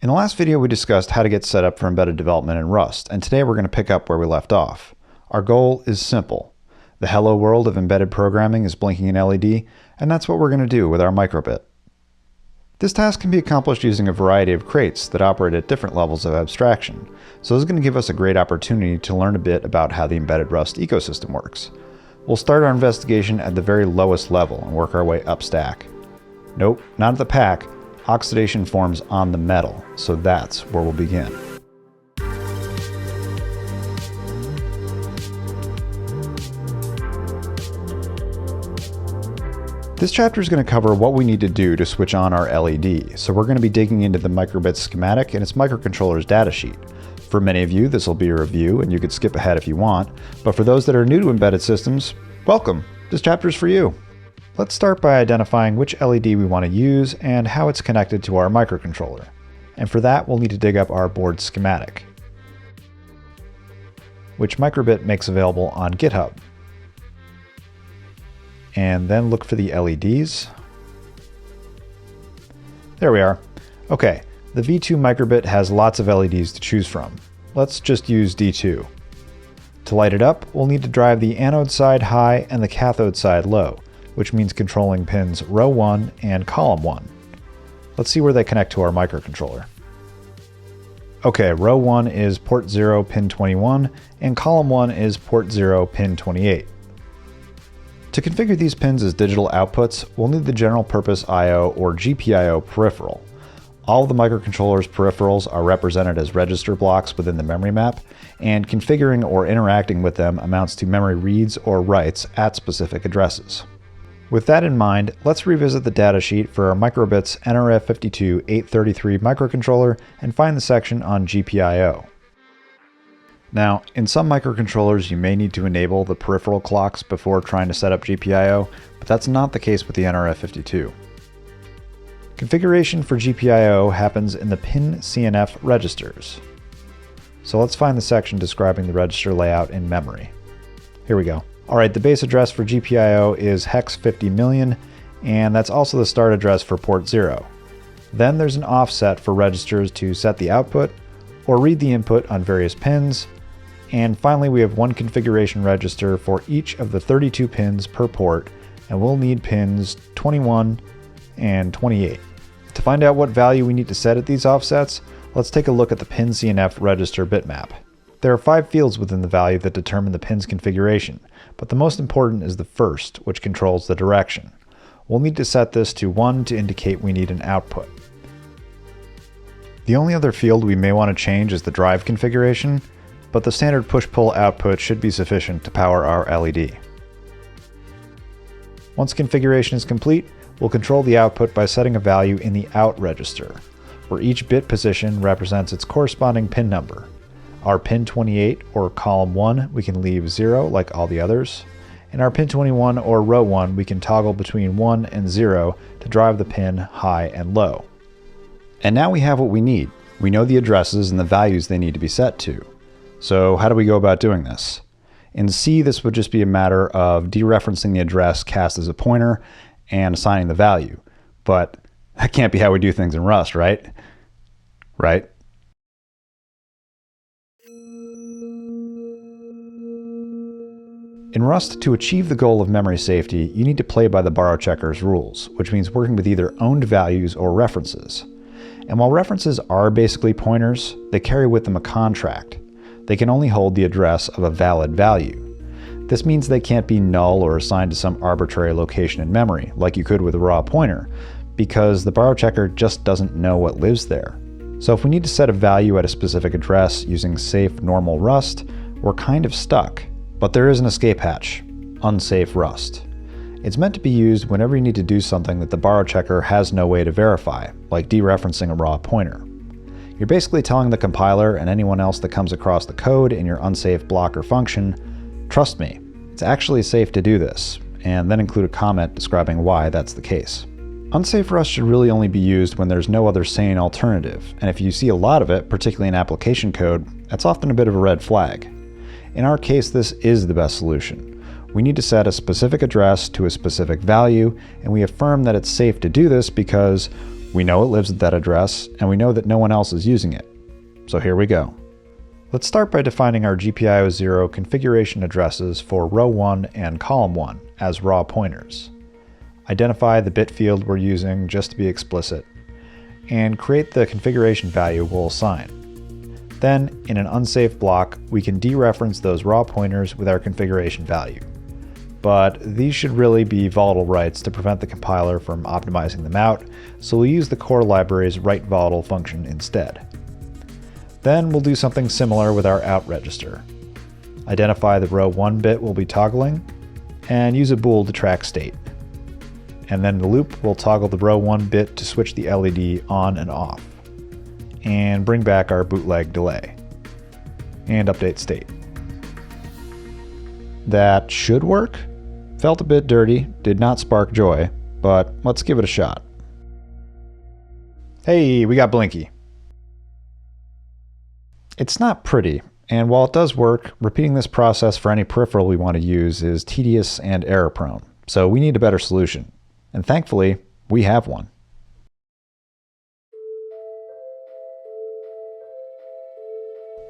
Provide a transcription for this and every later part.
In the last video, we discussed how to get set up for embedded development in Rust, and today we're going to pick up where we left off. Our goal is simple. The hello world of embedded programming is blinking an LED, and that's what we're going to do with our microbit. This task can be accomplished using a variety of crates that operate at different levels of abstraction, so this is going to give us a great opportunity to learn a bit about how the embedded Rust ecosystem works. We'll start our investigation at the very lowest level and work our way up stack. Nope, not at the pack. Oxidation forms on the metal, so that's where we'll begin. This chapter is going to cover what we need to do to switch on our LED, so we're going to be digging into the microbit schematic and its microcontroller's datasheet. For many of you, this will be a review, and you could skip ahead if you want, but for those that are new to embedded systems, welcome! This chapter is for you! Let's start by identifying which LED we want to use and how it's connected to our microcontroller. And for that, we'll need to dig up our board schematic, which Microbit makes available on GitHub. And then look for the LEDs. There we are. Okay, the V2 microbit has lots of LEDs to choose from. Let's just use D2. To light it up, we'll need to drive the anode side high and the cathode side low, which means controlling pins row 1 and column 1. Let's see where they connect to our microcontroller. Okay, row 1 is port 0 pin 21 and column 1 is port 0 pin 28. To configure these pins as digital outputs, we'll need the general purpose I/O or GPIO peripheral. All of the microcontroller's peripherals are represented as register blocks within the memory map, and configuring or interacting with them amounts to memory reads or writes at specific addresses. With that in mind, let's revisit the datasheet for our Microbit's NRF52833 microcontroller and find the section on GPIO. Now, in some microcontrollers you may need to enable the peripheral clocks before trying to set up GPIO, but that's not the case with the NRF52. Configuration for GPIO happens in the pin CNF registers. So let's find the section describing the register layout in memory. Here we go. Alright, the base address for GPIO is hex 50 million, and that's also the start address for port 0. Then there's an offset for registers to set the output, or read the input on various pins, and finally we have one configuration register for each of the 32 pins per port, and we'll need pins 21 and 28. To find out what value we need to set at these offsets, let's take a look at the pin CNF register bitmap. There are 5 fields within the value that determine the pin's configuration, but the most important is the first, which controls the direction. We'll need to set this to 1 to indicate we need an output. The only other field we may want to change is the drive configuration, but the standard push-pull output should be sufficient to power our LED. Once configuration is complete, we'll control the output by setting a value in the out register, where each bit position represents its corresponding pin number. Our pin 28 or column 1 we can leave 0 like all the others, and our pin 21 or row 1 we can toggle between 1 and 0 to drive the pin high and low. And now we have what we need. We know the addresses and the values they need to be set to. So how do we go about doing this? In C, this would just be a matter of dereferencing the address cast as a pointer and assigning the value. But that can't be how we do things in Rust, right? Right? In Rust, to achieve the goal of memory safety, you need to play by the borrow checker's rules, which means working with either owned values or references. And while references are basically pointers, they carry with them a contract. They can only hold the address of a valid value. This means they can't be null or assigned to some arbitrary location in memory, like you could with a raw pointer, because the borrow checker just doesn't know what lives there. So if we need to set a value at a specific address using safe normal Rust, we're kind of stuck. But there is an escape hatch, Unsafe Rust. It's meant to be used whenever you need to do something that the borrow checker has no way to verify, like dereferencing a raw pointer. You're basically telling the compiler and anyone else that comes across the code in your unsafe block or function, trust me, it's actually safe to do this, and then include a comment describing why that's the case. Unsafe Rust should really only be used when there's no other sane alternative, and if you see a lot of it, particularly in application code, that's often a bit of a red flag. In our case, this is the best solution. We need to set a specific address to a specific value, and we affirm that it's safe to do this because We know it lives at that address, and we know that no one else is using it. So here we go. Let's start by defining our GPIO0 configuration addresses for row 1 and column 1 as raw pointers. Identify the bit field we're using just to be explicit, and create the configuration value we'll assign. Then, in an unsafe block, we can dereference those raw pointers with our configuration value. But these should really be volatile writes to prevent the compiler from optimizing them out, so we'll use the core library's write volatile function instead. Then we'll do something similar with our out register. Identify the row 1 bit we'll be toggling, and use a bool to track state. And then in the loop, we'll toggle the row 1 bit to switch the LED on and off, and bring back our bootleg delay, and update state. That should work. Felt a bit dirty, did not spark joy, but let's give it a shot. Hey, we got Blinky. It's not pretty, and while it does work, repeating this process for any peripheral we want to use is tedious and error-prone, so we need a better solution. And thankfully, we have one.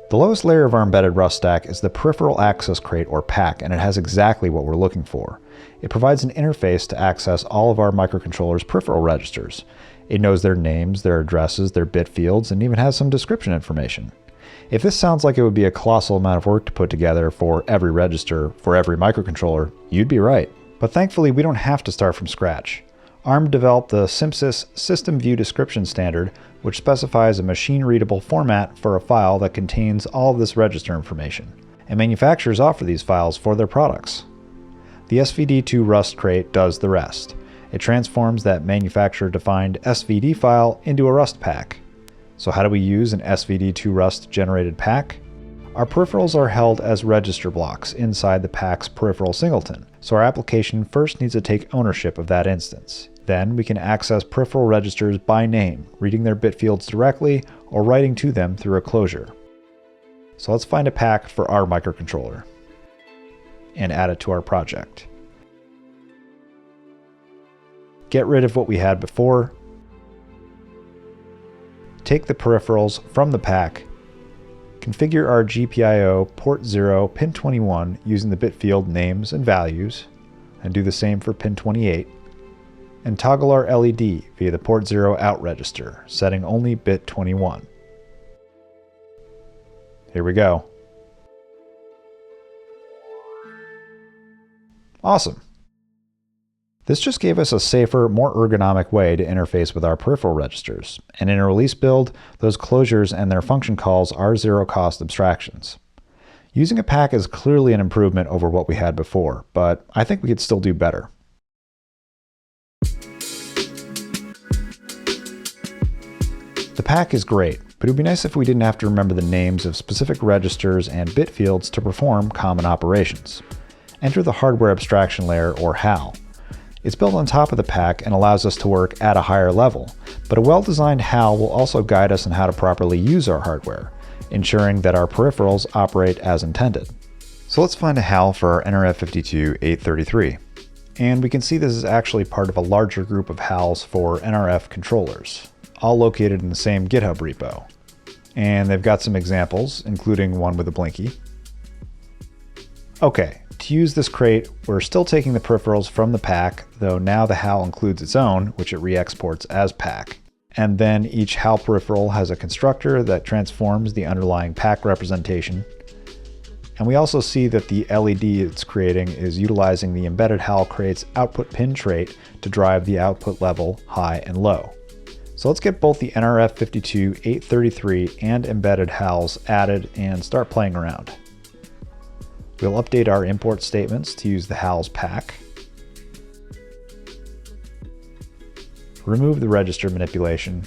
The lowest layer of our embedded Rust stack is the Peripheral Access Crate, or PAC, and it has exactly what we're looking for. It provides an interface to access all of our microcontroller's peripheral registers. It knows their names, their addresses, their bit fields, and even has some description information. If this sounds like it would be a colossal amount of work to put together for every register, for every microcontroller, you'd be right. But thankfully, we don't have to start from scratch. ARM developed the SIMSYS System View Description Standard, which specifies a machine-readable format for a file that contains all of this register information, and manufacturers offer these files for their products. The SVD2 Rust crate does the rest. It transforms that manufacturer-defined SVD file into a Rust pack. So how do we use an SVD2 Rust generated pack? Our peripherals are held as register blocks inside the pack's peripheral singleton, so our application first needs to take ownership of that instance. Then we can access peripheral registers by name, reading their bit fields directly or writing to them through a closure. So let's find a pack for our microcontroller and add it to our project. Get rid of what we had before. Take the peripherals from the pack, configure our GPIO port 0 pin 21 using the bit field names and values, and do the same for pin 28, and toggle our LED via the port 0 out register, setting only bit 21. Here we go. Awesome. This just gave us a safer, more ergonomic way to interface with our peripheral registers, and in a release build, those closures and their function calls are zero-cost abstractions. Using a pack is clearly an improvement over what we had before, but I think we could still do better. The pack is great, but it would be nice if we didn't have to remember the names of specific registers and bit fields to perform common operations. Enter the hardware abstraction layer, or HAL. It's built on top of the pack and allows us to work at a higher level, but a well-designed HAL will also guide us on how to properly use our hardware, ensuring that our peripherals operate as intended. So let's find a HAL for our NRF52833. And we can see this is actually part of a larger group of HALs for NRF controllers, all located in the same GitHub repo. And they've got some examples, including one with a Blinky. Okay. To use this crate, we're still taking the peripherals from the pack, though now the HAL includes its own, which it re-exports as pack. And then each HAL peripheral has a constructor that transforms the underlying pack representation. And we also see that the LED it's creating is utilizing the embedded HAL crate's output pin trait to drive the output level high and low. So let's get both the NRF52833 and embedded HALs added and start playing around. We'll update our import statements to use the HALs pack. Remove the register manipulation.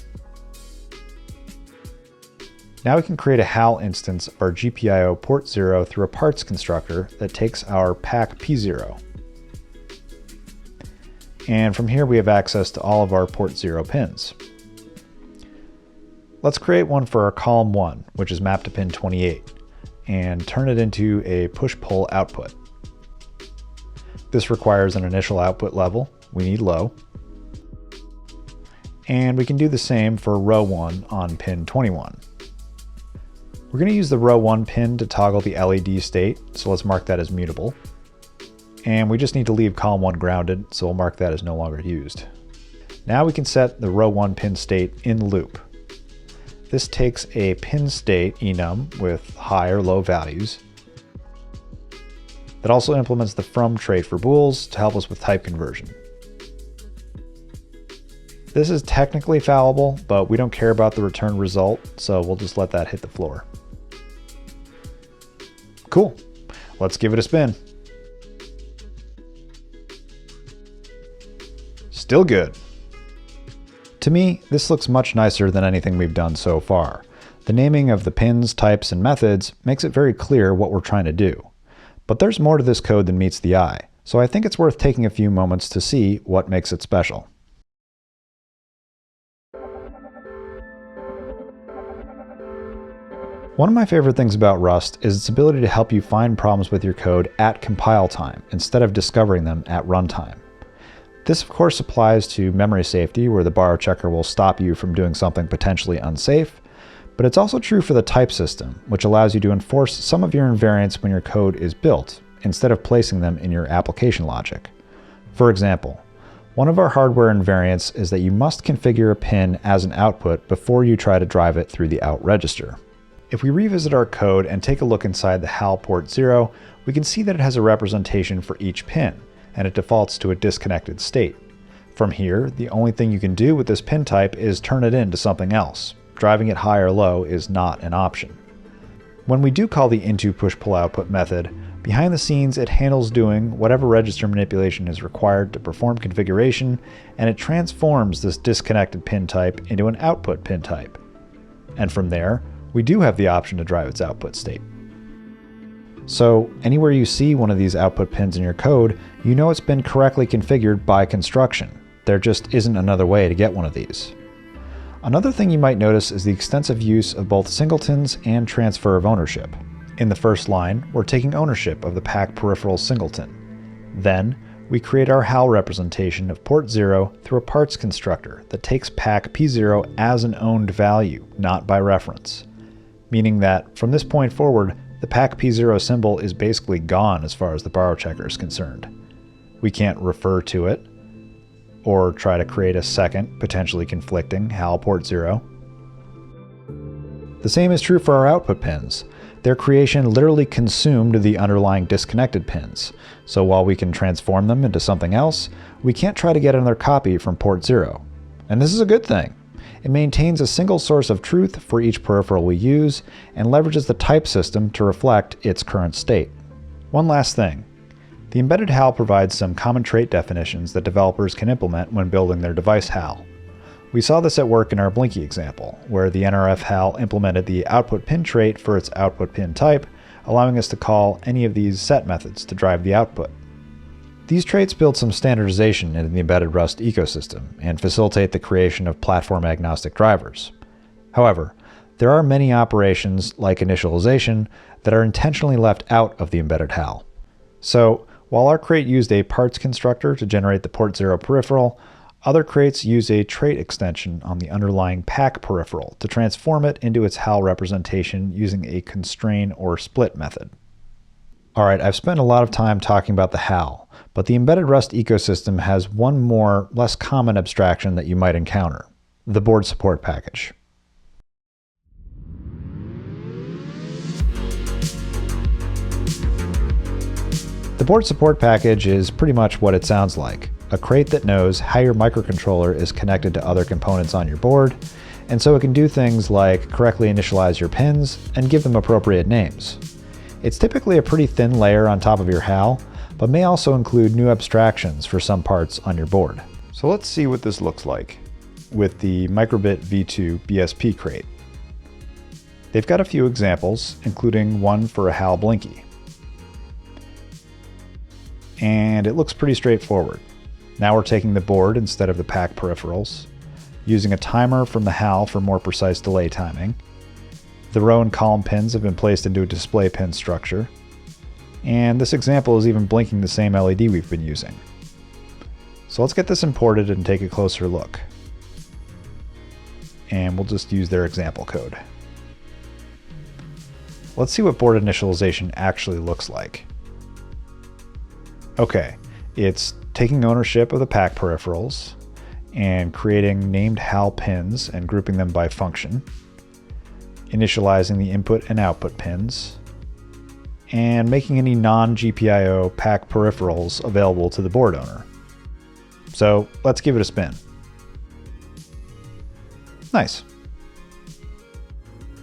Now we can create a HAL instance of our GPIO port 0 through a parts constructor that takes our pack P0. And from here we have access to all of our port 0 pins. Let's create one for our column 1, which is mapped to pin 28. And turn it into a push-pull output. This requires an initial output level, we need low, And we can do the same for row 1 on pin 21. We're going to use the row 1 pin to toggle the LED state, so let's mark that as mutable. And we just need to leave column 1 grounded, so we'll mark that as no longer used. Now we can set the row 1 pin state in loop. This takes a pin state enum with high or low values. That also implements the from trait for bools to help us with type conversion. This is technically fallible, but we don't care about the return result, so we'll just let that hit the floor. Cool, let's give it a spin. Still good. To me, this looks much nicer than anything we've done so far. The naming of the pins, types, and methods makes it very clear what we're trying to do. But there's more to this code than meets the eye, so I think it's worth taking a few moments to see what makes it special. One of my favorite things about Rust is its ability to help you find problems with your code at compile time instead of discovering them at runtime. This of course applies to memory safety, where the borrow checker will stop you from doing something potentially unsafe, but it's also true for the type system, which allows you to enforce some of your invariants when your code is built, instead of placing them in your application logic. For example, one of our hardware invariants is that you must configure a pin as an output before you try to drive it through the out register. If we revisit our code and take a look inside the HAL port 0, we can see that it has a representation for each pin, and it defaults to a disconnected state. From here, the only thing you can do with this pin type is turn it into something else. Driving it high or low is not an option. When we do call the into push pull output method, behind the scenes it handles doing whatever register manipulation is required to perform configuration, and it transforms this disconnected pin type into an output pin type. And from there, we do have the option to drive its output state. So anywhere you see one of these output pins in your code, you know it's been correctly configured by construction. There just isn't another way to get one of these. Another thing you might notice is the extensive use of both singletons and transfer of ownership. In the first line, we're taking ownership of the pack peripheral singleton. Then, we create our HAL representation of port 0 through a parts constructor that takes pack P0 as an owned value, not by reference. Meaning that, from this point forward, the pack P0 symbol is basically gone as far as the borrow checker is concerned. We can't refer to it, or try to create a second, potentially conflicting HAL port 0. The same is true for our output pins. Their creation literally consumed the underlying disconnected pins, so while we can transform them into something else, we can't try to get another copy from port 0. And this is a good thing. It maintains a single source of truth for each peripheral we use, and leverages the type system to reflect its current state. One last thing. The embedded HAL provides some common trait definitions that developers can implement when building their device HAL. We saw this at work in our Blinky example, where the NRF HAL implemented the output pin trait for its output pin type, allowing us to call any of these set methods to drive the output. These traits build some standardization into the embedded Rust ecosystem and facilitate the creation of platform-agnostic drivers. However, there are many operations, like initialization, that are intentionally left out of the embedded HAL. So, while our crate used a parts constructor to generate the port 0 peripheral, other crates use a trait extension on the underlying pack peripheral to transform it into its HAL representation using a constrain or split method. Alright, I've spent a lot of time talking about the HAL, but the embedded Rust ecosystem has one more, less common abstraction that you might encounter: the board support package. The board support package is pretty much what it sounds like: a crate that knows how your microcontroller is connected to other components on your board, and so it can do things like correctly initialize your pins and give them appropriate names. It's typically a pretty thin layer on top of your HAL, but may also include new abstractions for some parts on your board. So let's see what this looks like with the Microbit V2 BSP crate. They've got a few examples, including one for a HAL Blinky. And it looks pretty straightforward. Now we're taking the board instead of the pack peripherals, using a timer from the HAL for more precise delay timing. The row and column pins have been placed into a display pin structure, and this example is even blinking the same LED we've been using. So let's get this imported and take a closer look. and we'll just use their example code. Let's see what board initialization actually looks like. Okay, it's taking ownership of the pack peripherals and creating named HAL pins and grouping them by function, initializing the input and output pins, and making any non-GPIO pack peripherals available to the board owner. So let's give it a spin. Nice.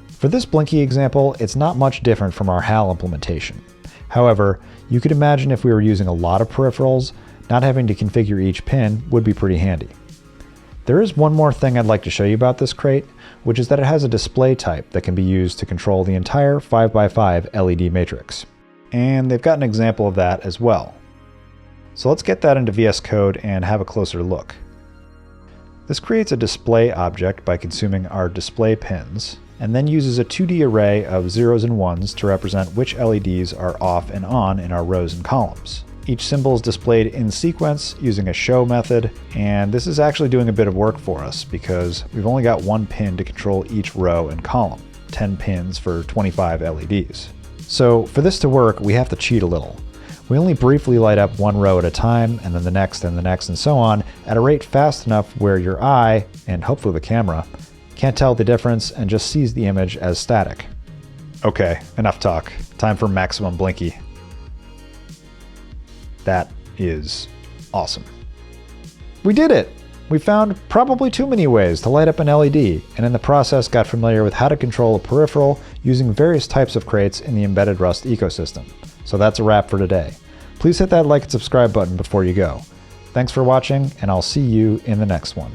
For this Blinky example, it's not much different from our HAL implementation. However, you could imagine if we were using a lot of peripherals, not having to configure each pin would be pretty handy. There is one more thing I'd like to show you about this crate, which is that it has a display type that can be used to control the entire 5x5 LED matrix. And they've got an example of that as well. So let's get that into VS Code and have a closer look. This creates a display object by consuming our display pins, and then uses a 2D array of zeros and ones to represent which LEDs are off and on in our rows and columns. Each symbol is displayed in sequence using a show method, and this is actually doing a bit of work for us because we've only got one pin to control each row and column, 10 pins for 25 LEDs. So for this to work, we have to cheat a little. We only briefly light up one row at a time, and then the next and the next and so on, at a rate fast enough where your eye, and hopefully the camera, can't tell the difference and just sees the image as static. Okay, enough talk. Time for maximum Blinky. That is awesome. We did it! We found probably too many ways to light up an LED, and in the process got familiar with how to control a peripheral using various types of crates in the embedded Rust ecosystem. So that's a wrap for today. Please hit that like and subscribe button before you go. Thanks for watching, and I'll see you in the next one.